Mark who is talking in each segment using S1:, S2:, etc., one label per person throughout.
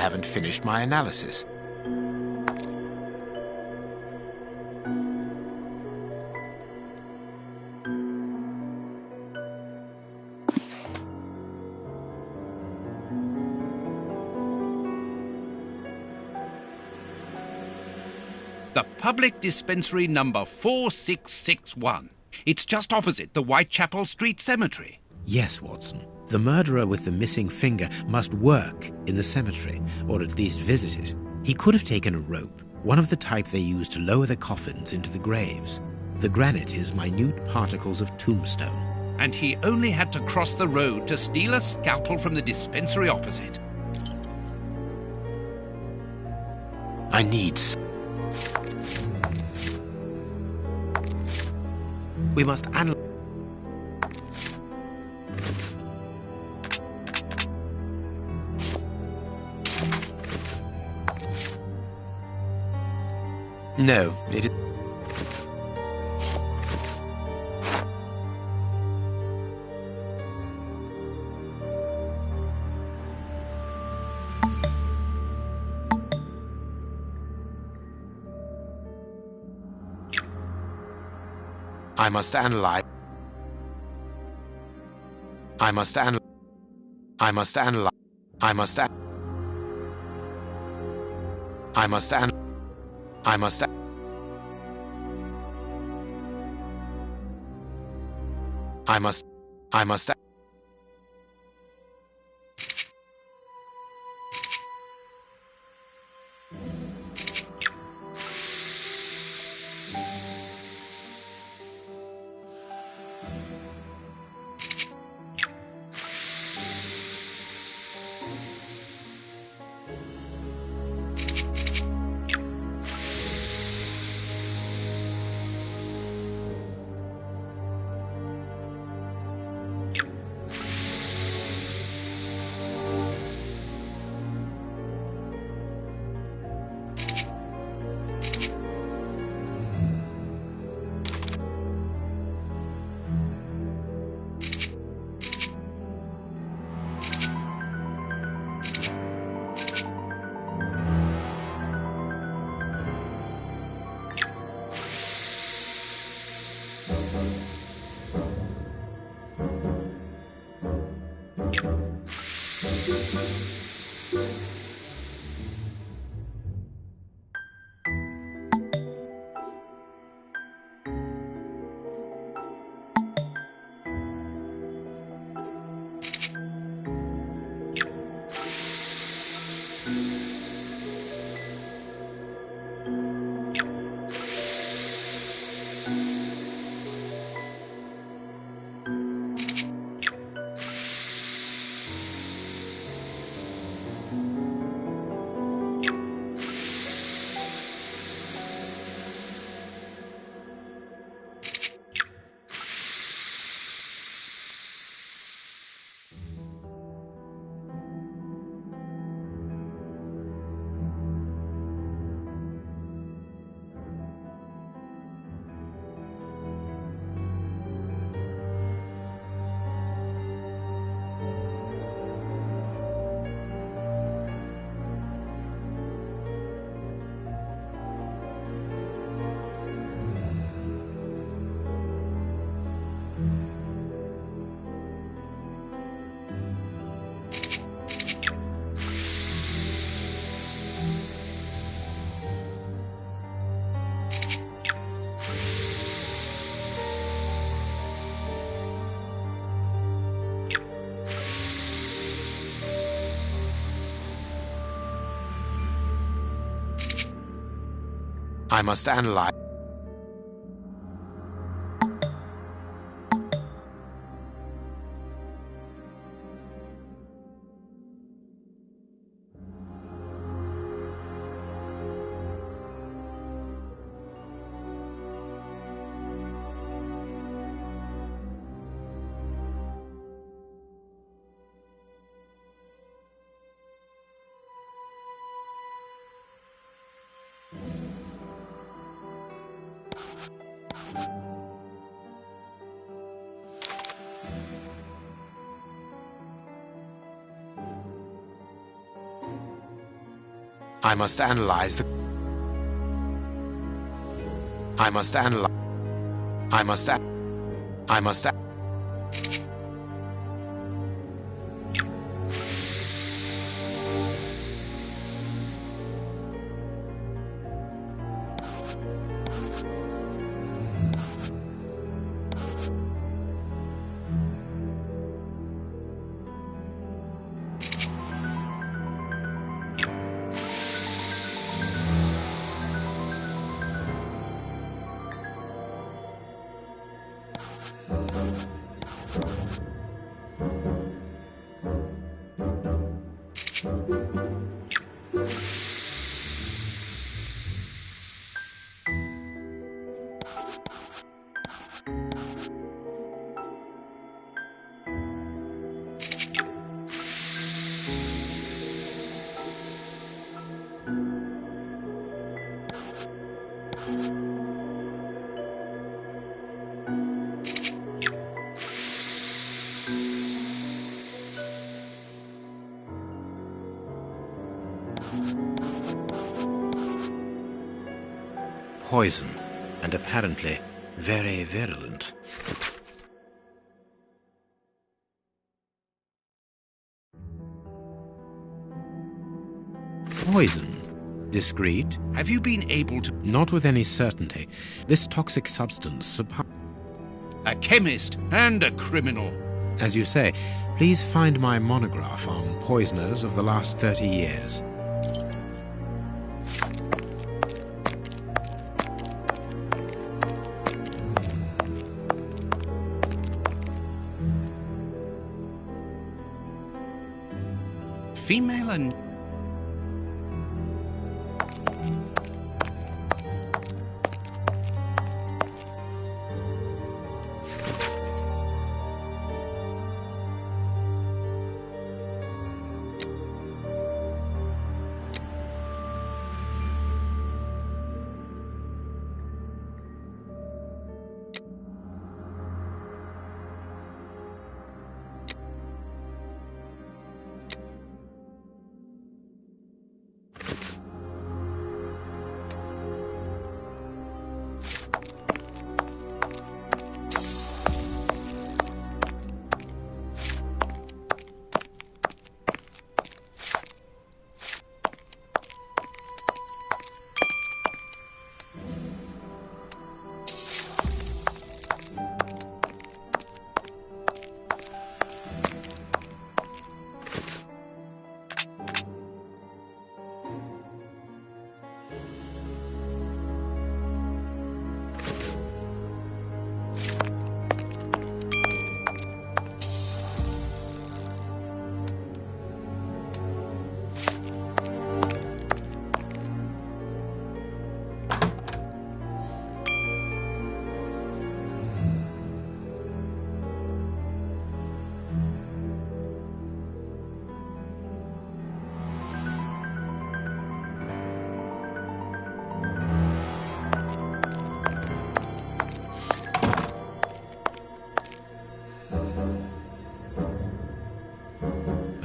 S1: haven't finished my analysis.
S2: The public dispensary number 4661. It's just opposite the Whitechapel Street Cemetery.
S1: Yes, Watson. The murderer with the missing finger must work in the cemetery, or at least visit it. He could have taken a rope, one of the type they use to lower the coffins into the graves. The granite is minute particles of tombstone.
S2: And he only had to cross the road to steal a scalpel from the dispensary opposite.
S1: I need... We must analyze... No, it... I must analyze. I must analyze. I must analyze. I must analyze. I must analyze. I must. I must. I must. I must analyze. I must analyze the... I must analyze... I must... I must... Poison, and apparently very virulent. Poison. Discreet?
S2: Have you been able to...
S1: Not with any certainty. This toxic substance...
S2: A chemist and a criminal.
S1: As you say, please find my monograph on poisoners of the last 30 years.
S2: Female and...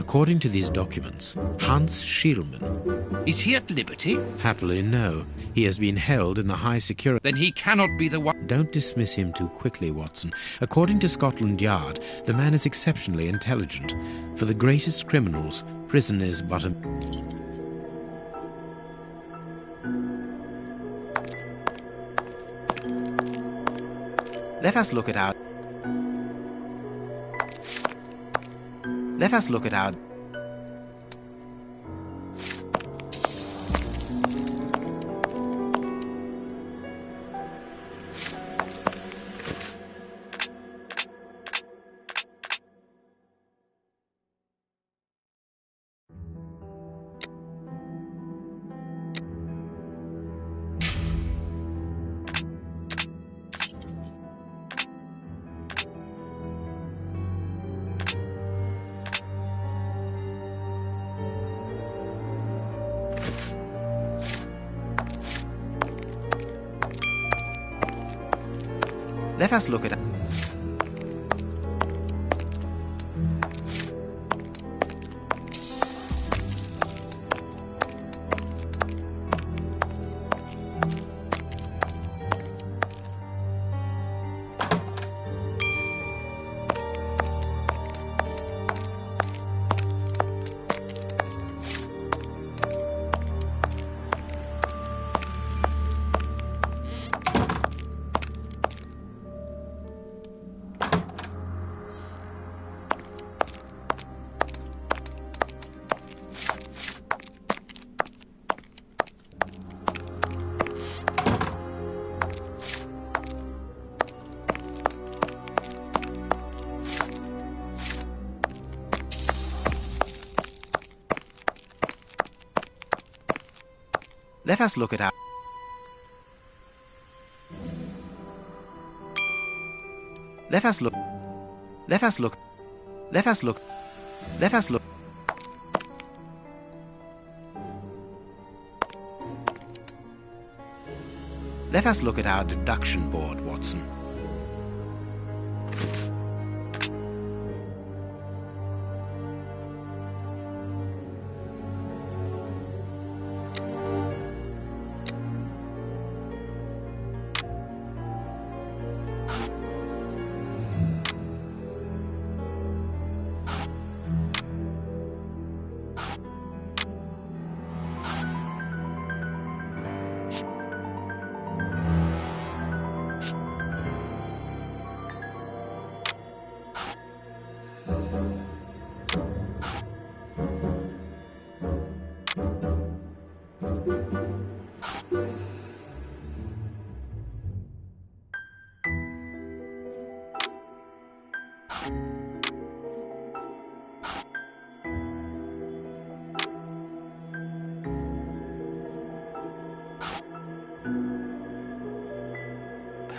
S1: According to these documents, Hans Schielmann...
S2: Is he at liberty?
S1: Happily, no. He has been held in the high security...
S2: Then he cannot be the one...
S1: Don't dismiss him too quickly, Watson. According to Scotland Yard, the man is exceptionally intelligent. For the greatest criminals, prison is but a... Let us look at our... Let us look at our... Let us look at... Let us look at our... Let us look... Let us look... Let us look... Let us look... Let us look at our deduction board, Watson.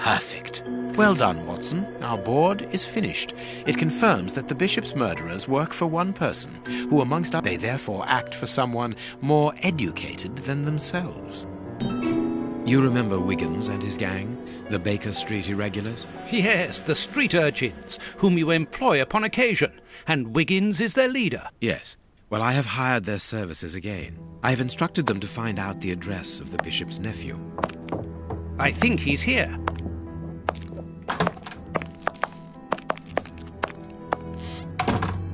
S1: Perfect. Well done, Watson. Our board is finished. It confirms that the bishop's murderers work for one person, who amongst others, they therefore act for someone more educated than themselves. You remember Wiggins and his gang, the Baker Street irregulars?
S2: Yes, the street urchins, whom you employ upon occasion, and Wiggins is their leader.
S1: Yes. Well, I have hired their services again. I have instructed them to find out the address of the bishop's nephew.
S2: I think he's here.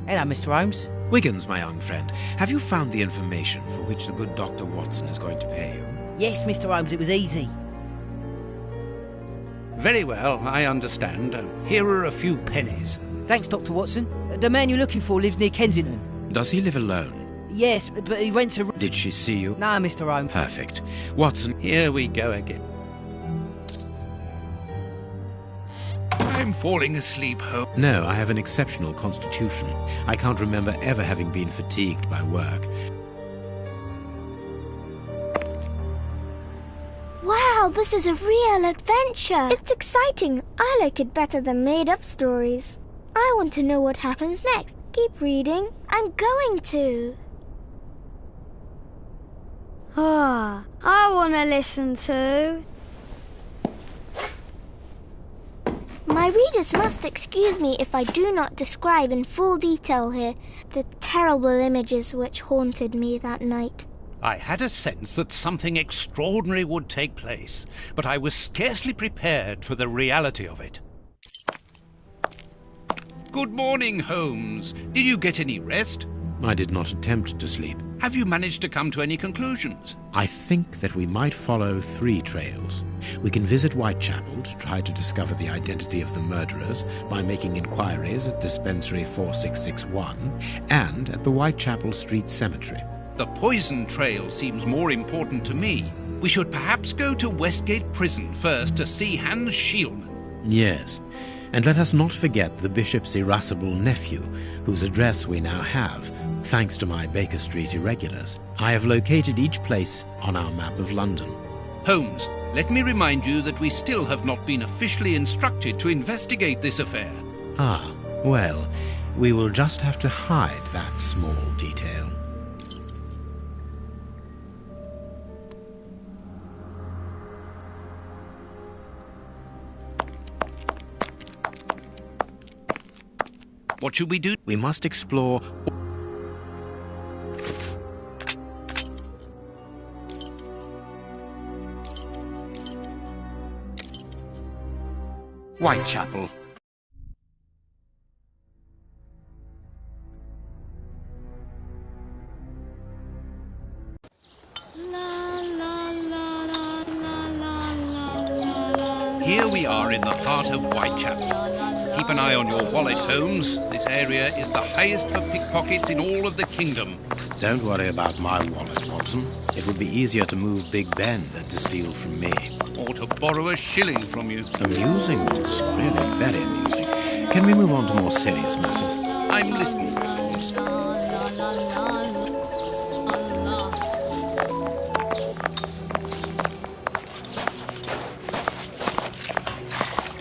S3: Hello, Mr. Holmes.
S1: Wiggins, my young friend, have you found the information for which the good Dr. Watson is going to pay you?
S3: Yes, Mr. Holmes, it was easy.
S2: Very well, I understand. Here are a few pennies.
S3: Thanks, Dr. Watson. The man you're looking for lives near Kensington.
S1: Does he live alone?
S3: Yes, but he rents a...
S1: Did she see you?
S3: No, Mr. Holmes.
S1: Perfect. Watson...
S2: Here we go again. I'm falling asleep, Holmes.
S1: No, I have an exceptional constitution. I can't remember ever having been fatigued by work.
S4: Wow, this is a real adventure. It's exciting. I like it better than made-up stories. I want to know what happens next. Keep reading. I'm going to.
S5: Ah, I want to listen to.
S4: My readers must excuse me if I do not describe in full detail here the terrible images which haunted me that night.
S2: I had a sense that something extraordinary would take place, but I was scarcely prepared for the reality of it. Good morning, Holmes. Did you get any rest?
S1: I did not attempt to sleep.
S2: Have you managed to come to any conclusions?
S1: I think that we might follow 3 trails. We can visit Whitechapel to try to discover the identity of the murderers by making inquiries at Dispensary 4661 and at the Whitechapel Street Cemetery.
S2: The poison trail seems more important to me. We should perhaps go to Westgate Prison first to see Hans Schielman.
S1: Yes, and let us not forget the bishop's irascible nephew, whose address we now have, thanks to my Baker Street irregulars. I have located each place on our map of London.
S2: Holmes, let me remind you that we still have not been officially instructed to investigate this affair.
S1: Ah, well, we will just have to hide that small detail.
S2: What should we do?
S1: We must explore... Whitechapel.
S2: Here we are in the heart of Whitechapel. Keep an eye on your wallet, Holmes. This area is the highest for pickpockets in all of the kingdom.
S1: Don't worry about my wallet, Watson. It would be easier to move Big Ben than to steal from me.
S2: Or to borrow a shilling from you.
S1: Amusing, Watson. Really very amusing. Can we move on to more serious matters?
S2: I'm listening, Holmes.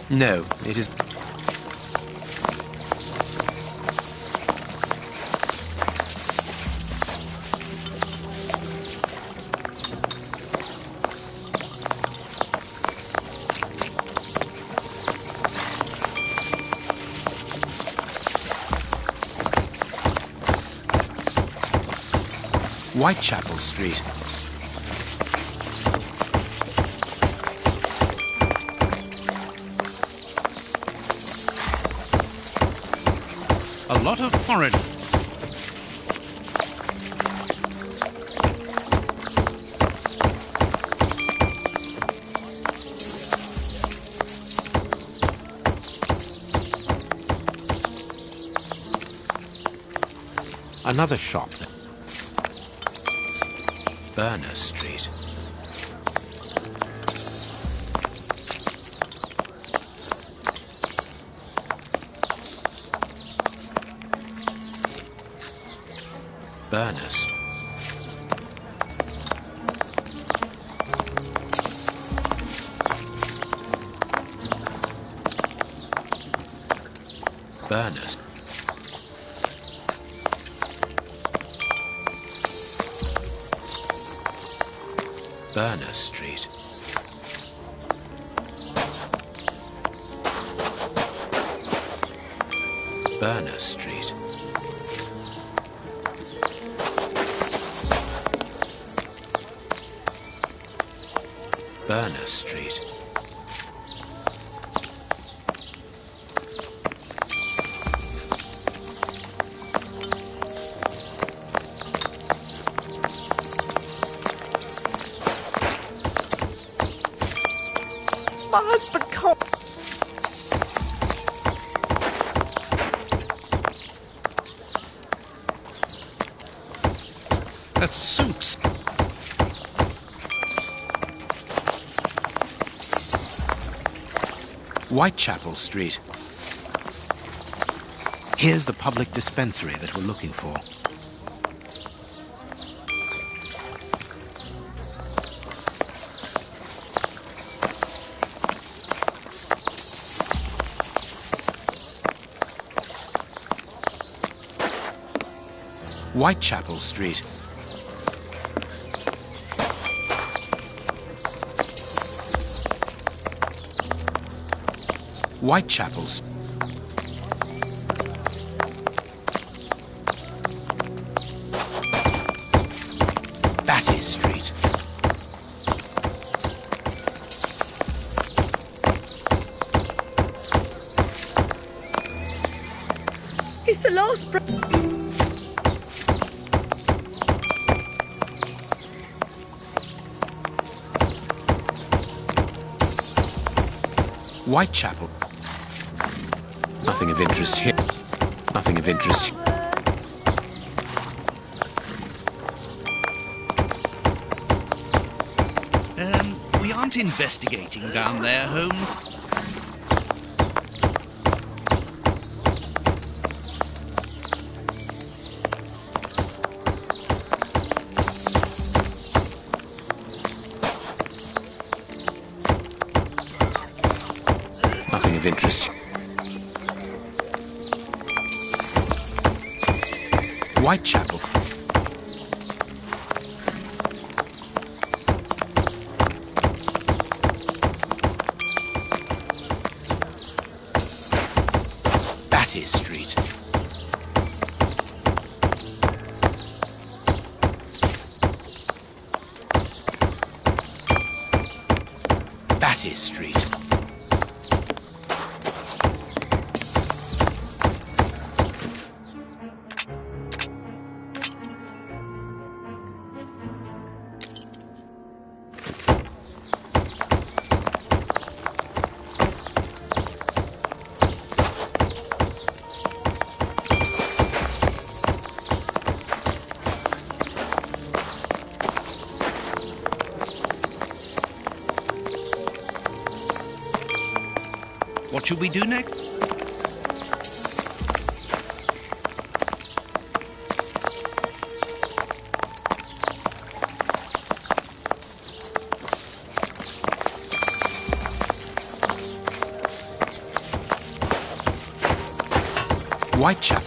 S1: No, it is... Whitechapel Street.
S2: A lot of foreigners.
S1: Another shop there. Burner Street. Burners. Burners. Burner Street. Burner Street. Burner Street.
S3: My husband can't...
S2: A suits.
S1: Whitechapel Street. Here's the public dispensary that we're looking for. Whitechapel Street. Whitechapel Street. Batty Street.
S3: It's the last...
S1: Whitechapel. Nothing of interest here. Nothing of interest.
S2: We aren't investigating down there, Holmes.
S1: Nothing of interest. Whitechapel. Batty Street. Batty Street.
S2: What should we do next?
S1: Whitechapel.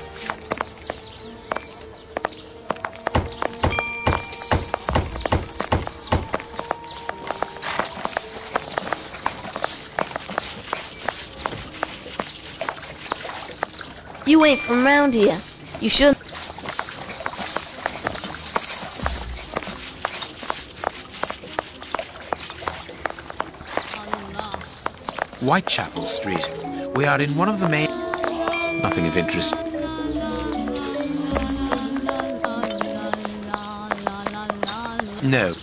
S3: You ain't from round here. You should.
S1: Whitechapel Street. We are in one of the main... Nothing of interest. No.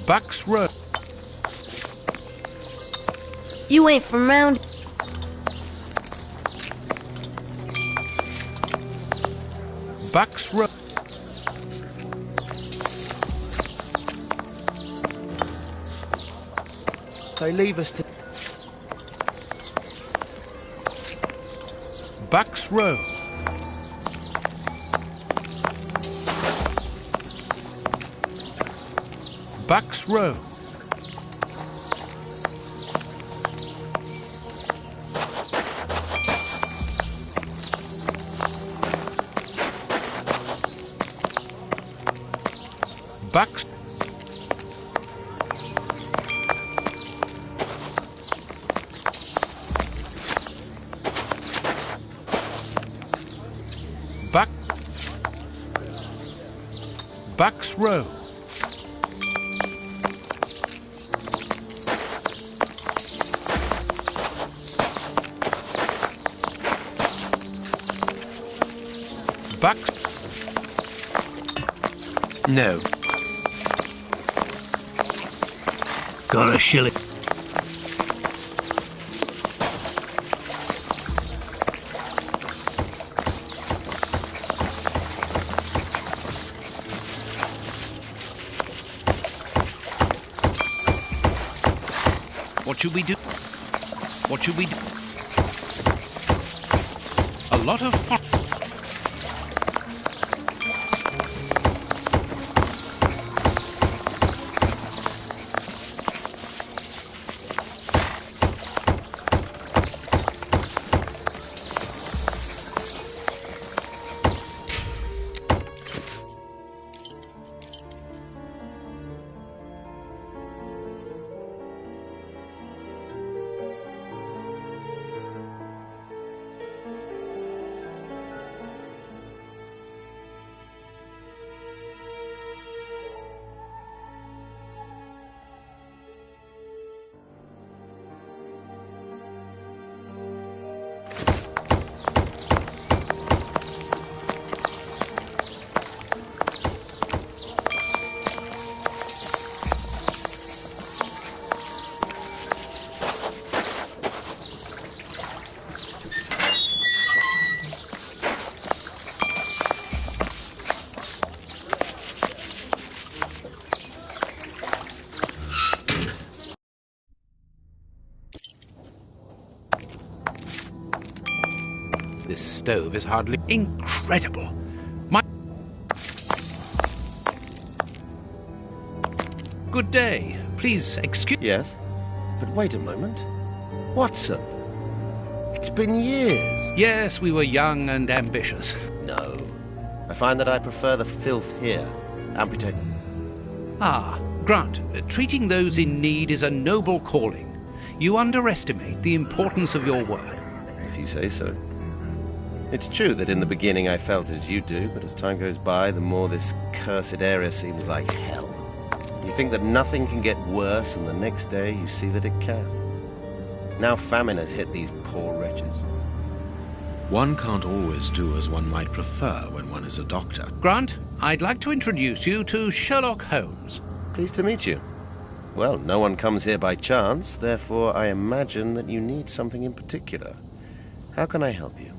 S2: Bucks Road.
S3: You ain't from round.
S2: Bucks Road.
S6: They leave us to...
S2: Bucks Road. Bucks Road. Bucks. Bucks Road. Bucks.
S1: No.
S3: Got a shilling.
S2: What should we do? What should we do? A lot of fun.
S1: This stove is hardly...
S2: Incredible. Good day. Please excuse...
S6: Yes? But wait a moment. Watson, it's been years.
S2: Yes, we were young and ambitious.
S6: No. I find that I prefer the filth here. Amputate.
S2: Ah, Grant, treating those in need is a noble calling. You underestimate the importance of your work.
S6: If you say so. It's true that in the beginning I felt as you do, but as time goes by, the more this cursed area seems like hell. You think that nothing can get worse, and the next day you see that it can. Now famine has hit these poor wretches.
S1: One can't always do as one might prefer when one is a doctor.
S2: Grant, I'd like to introduce you to Sherlock Holmes.
S6: Pleased to meet you. Well, no one comes here by chance, therefore I imagine that you need something in particular. How can I help you?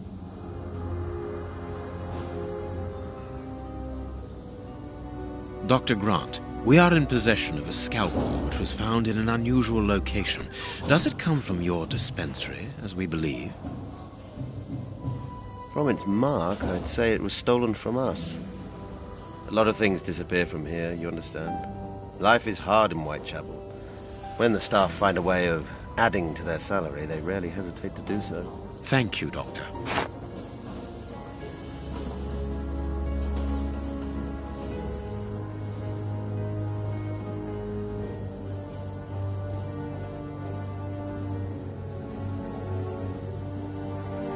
S1: Dr. Grant, we are in possession of a scalpel which was found in an unusual location. Does it come from your dispensary, as we believe?
S6: From its mark, I'd say it was stolen from us. A lot of things disappear from here, you understand? Life is hard in Whitechapel. When the staff find a way of adding to their salary, they rarely hesitate to do so.
S1: Thank you, Doctor.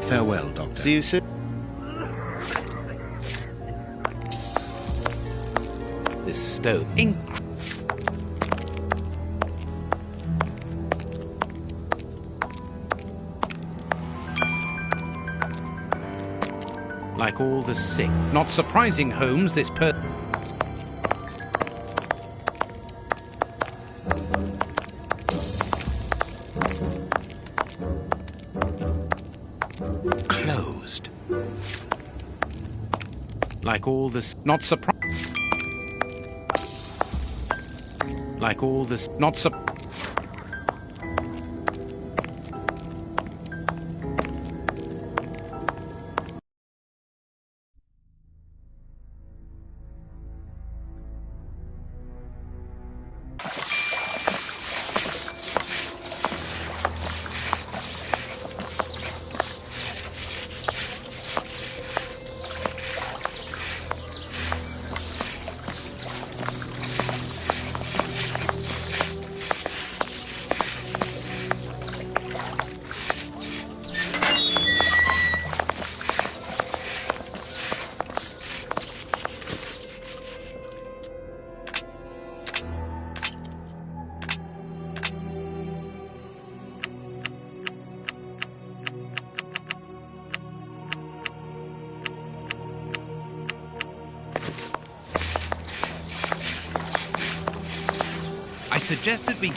S1: Farewell, Doctor.
S6: See you soon.
S1: This stone. Like all the sick.
S2: Not surprising, Holmes, this
S1: Closed. Like all this.
S2: Not surprised.
S1: Like all this.
S2: Not surprised. I suggested we...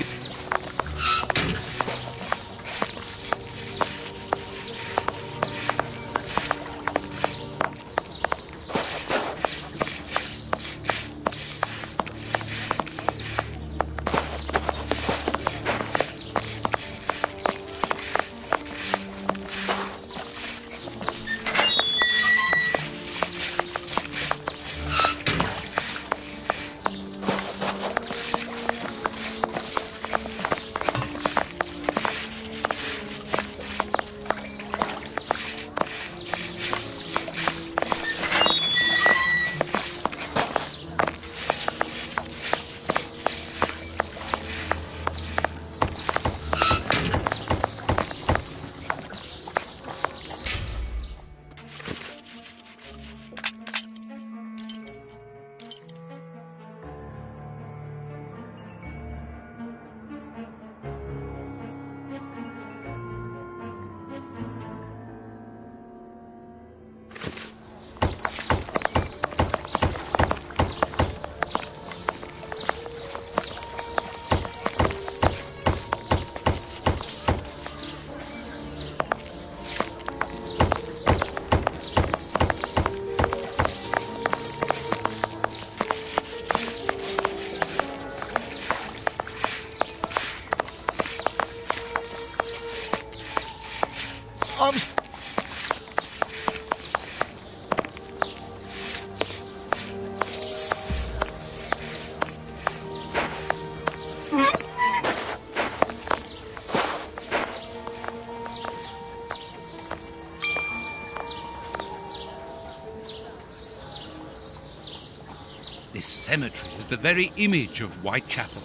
S2: This cemetery is the very image of Whitechapel.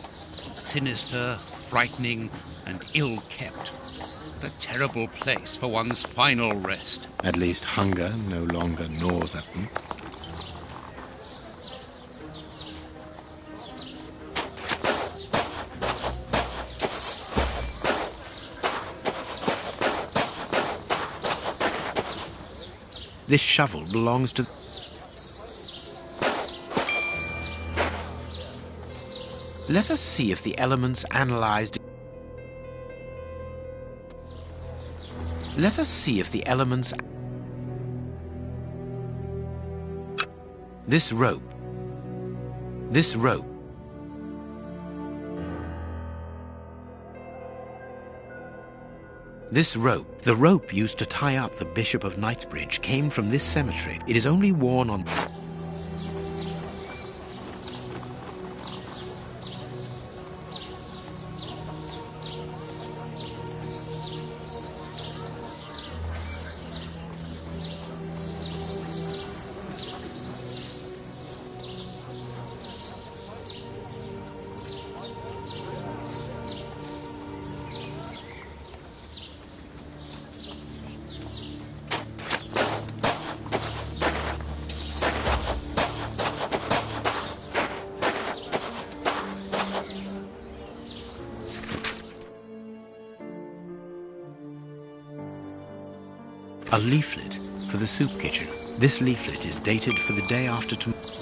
S2: Sinister, frightening, and ill-kept. What a terrible place for one's final rest.
S1: At least hunger no longer gnaws at them. This shovel belongs to... Let us see if the elements analyzed... Let us see if the elements... This rope. This rope. This rope, the rope used to tie up the Bishop of Knightsbridge, came from this cemetery. It is only worn on... A leaflet for the soup kitchen. This leaflet is dated for the day after tomorrow.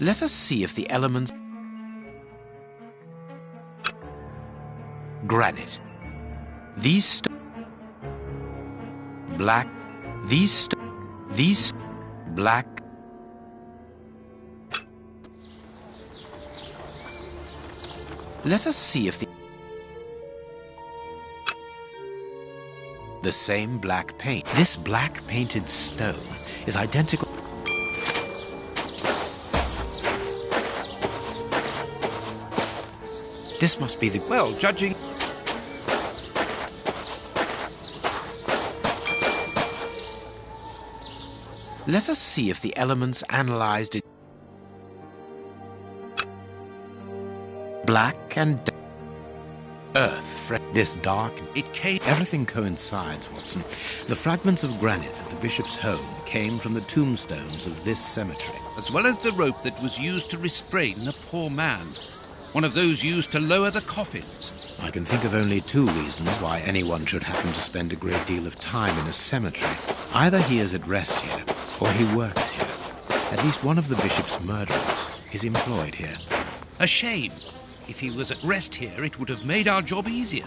S1: Let us see if the elements... Granite. Black. These black. Let us see if the same black paint. This black painted stone is identical. This must be the...
S2: Well, judging...
S1: Let us see if the elements analyzed in... Black and... Earth. This dark...
S2: It came...
S1: Everything coincides, Watson. The fragments of granite at the bishop's home came from the tombstones of this cemetery.
S2: As well as the rope that was used to restrain the poor man. One of those used to lower the coffins.
S1: I can think of only two reasons why anyone should happen to spend a great deal of time in a cemetery. Either he is at rest here, or he works here. At least one of the bishop's murderers is employed here.
S2: A shame. If he was at rest here, it would have made our job easier.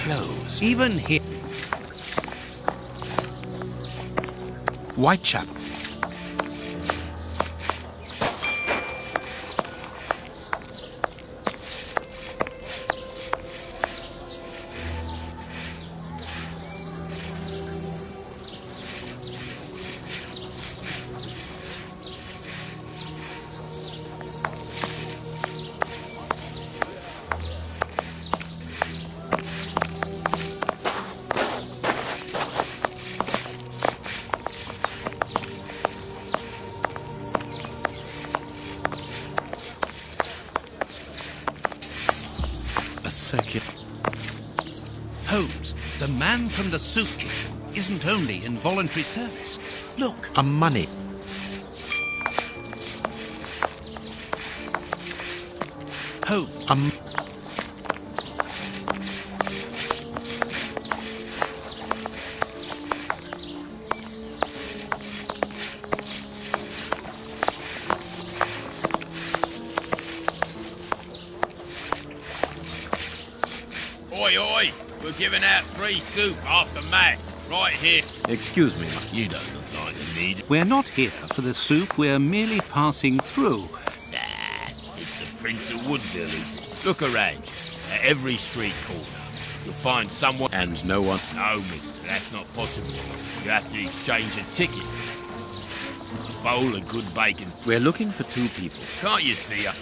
S1: Closed.
S2: Even here...
S1: Whitechapel. A circular...
S2: Holmes, the man from the soup kitchen, isn't only in voluntary service. Look,
S1: A money...
S2: Holmes,
S7: Oi, oi! We're giving out free soup after mass, right here.
S1: Excuse me.
S7: You don't look like you need it.
S2: we're not here for the soup, we're merely passing through.
S7: Nah, it's the Prince of Woodville, is it? Look around you. At every street corner, you'll find someone...
S1: And no one...
S7: No, mister, that's not possible. You have to exchange a ticket. A bowl of good bacon.
S1: We're looking for two people.
S7: Can't you see her?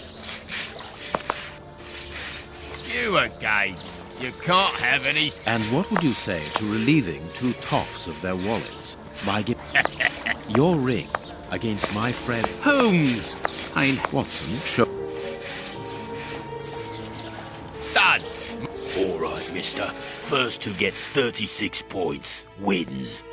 S7: You again. You can't have any...
S1: And what would you say to relieving two toffs of their wallets by giving your ring against my friend
S2: Holmes!
S1: Watson? Show...
S7: Done. All right, mister. First who gets 36 points wins.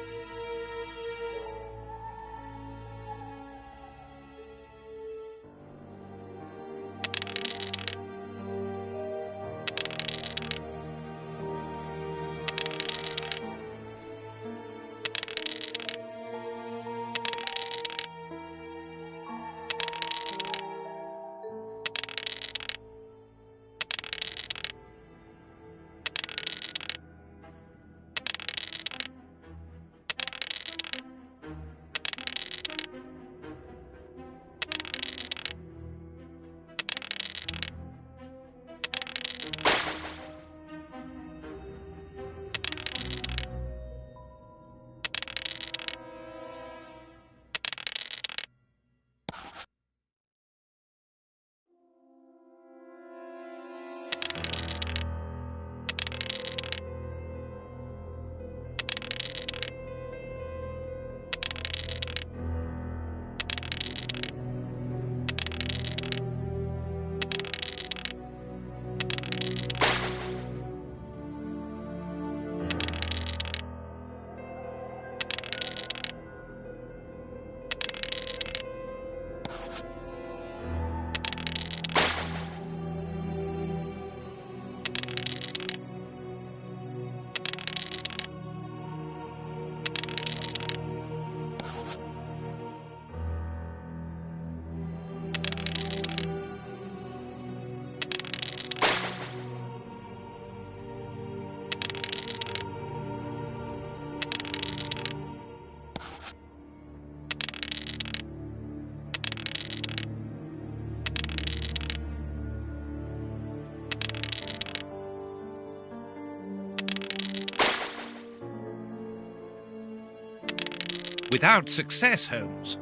S2: Without success, Holmes.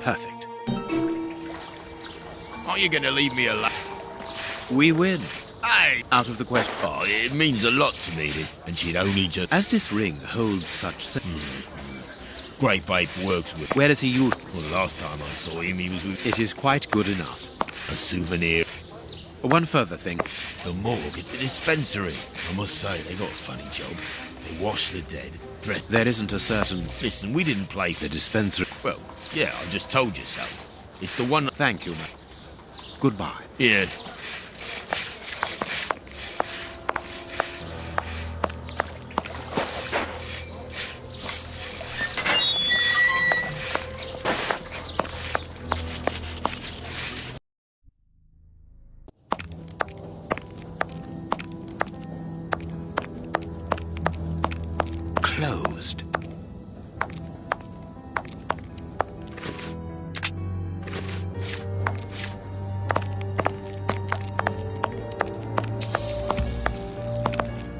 S1: Perfect.
S7: Aren't you going to leave me alone?
S1: We win.
S7: Hey!
S1: Out of the question.
S7: Oh, it means a lot to me, and she'd only just...
S1: As this ring holds such...
S7: Great babe works with...
S1: Where does he use...
S7: Well, the last time I saw him, he was with...
S1: It is quite good enough.
S7: A souvenir.
S1: One further thing.
S7: The morgue at the dispensary. I must say, they got a funny job. They wash the dead, dress...
S1: There isn't a certain...
S7: Listen, we didn't play
S1: The dispensary...
S7: Well, yeah, I just told you so. It's the one...
S1: Thank you, ma'am. Goodbye.
S7: Yeah.
S1: Closed.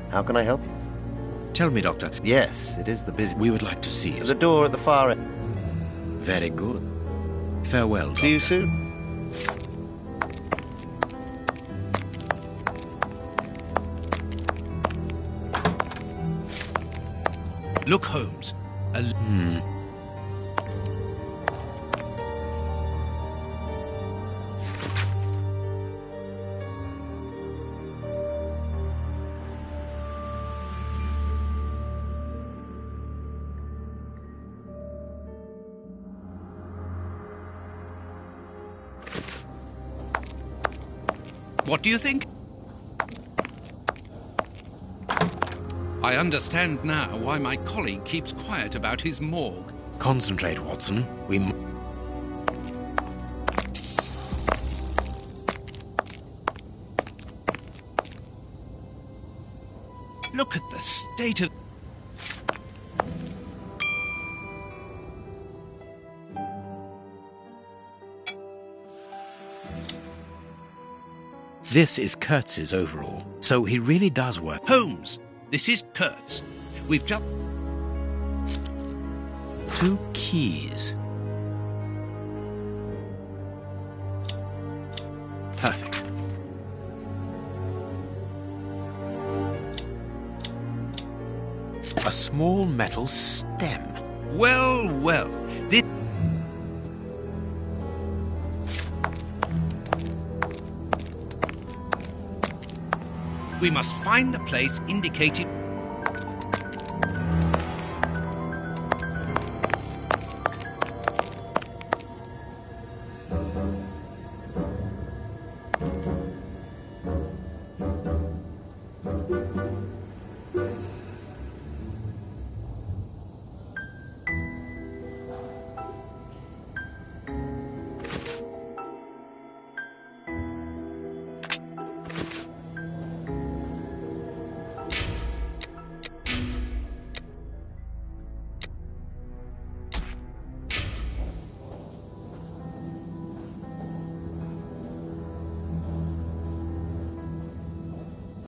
S6: How can I help you?
S1: Tell me, Doctor.
S6: Yes, it is the busy...
S1: We would like to see you.
S6: The door at the far end.
S1: Very good. Farewell,
S6: See you
S1: Doctor.
S6: soon.
S2: Look, Holmes. What do you think? I understand now why my colleague keeps quiet about his morgue.
S1: Concentrate, Watson. We...
S2: Look at the state of...
S1: This is Kurtz's overall, so he really does work.
S2: Holmes, this is Kurtz. We've just...
S1: 2 keys. Perfect. A small metal stem.
S2: Well, well, this... We must find the place indicated...